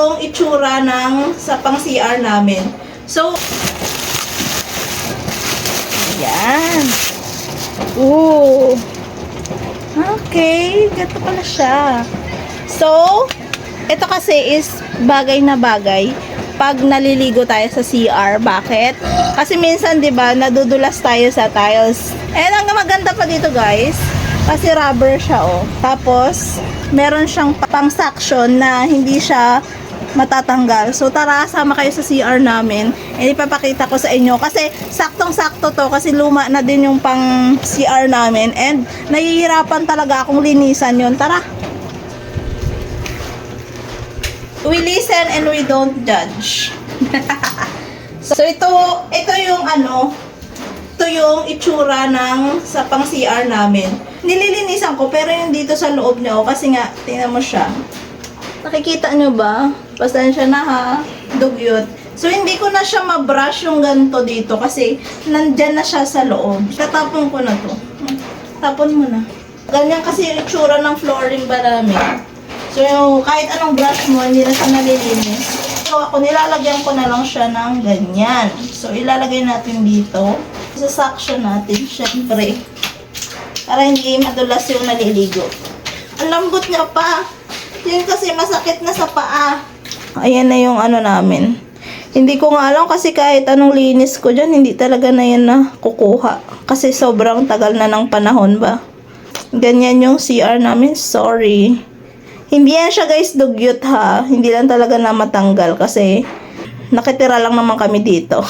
yung itsura ng sa pang CR namin. So, ayan. Ooh. Okay, ganito pala siya. So, ito kasi is bagay na bagay pag naliligo tayo sa CR. Bakit? Kasi minsan, 'di ba, nadudulas tayo sa tiles. And ang maganda pa dito, guys, kasi rubber siya, oh. Tapos, meron siyang pang-suction na hindi siya matatanggal. So, tara, sama kayo sa CR namin. And ipapakita ko sa inyo. Kasi, saktong-sakto to. Kasi luma na din yung pang CR namin. And, nahihirapan talaga akong linisan yun. Tara! We listen and we don't judge. So, ito yung ito yung itsura ng sa pang CR namin. Nililinisan ko, pero yung dito sa loob niya, kasi nga, tingnan mo siya. Nakikita nyo ba? Pasensya na ha, dugyot. So, hindi ko na siya mabrush yung ganito dito kasi nandyan na siya sa loob. Tatapon ko na to. Tapon mo na. Ganyan kasi yung itsura ng flooring ba namin. So, kahit anong brush mo, hindi na siya nalilinis. So, ako nilalagyan ko na lang siya ng ganyan. So, ilalagay natin dito. Isa-suction natin, syempre. Para hindi madulas yung naliligo. Ang lambot niya pa. Yun kasi masakit na sa paa. Ayan na yung namin. Hindi ko nga alam kasi kahit anong linis ko dyan, hindi talaga na yan na kukuha. Kasi sobrang tagal na ng panahon ba. Ganyan yung CR namin. Sorry. Hindi yan siya, guys, dugyot ha. Hindi lang talaga na matanggal kasi nakitira lang naman kami dito.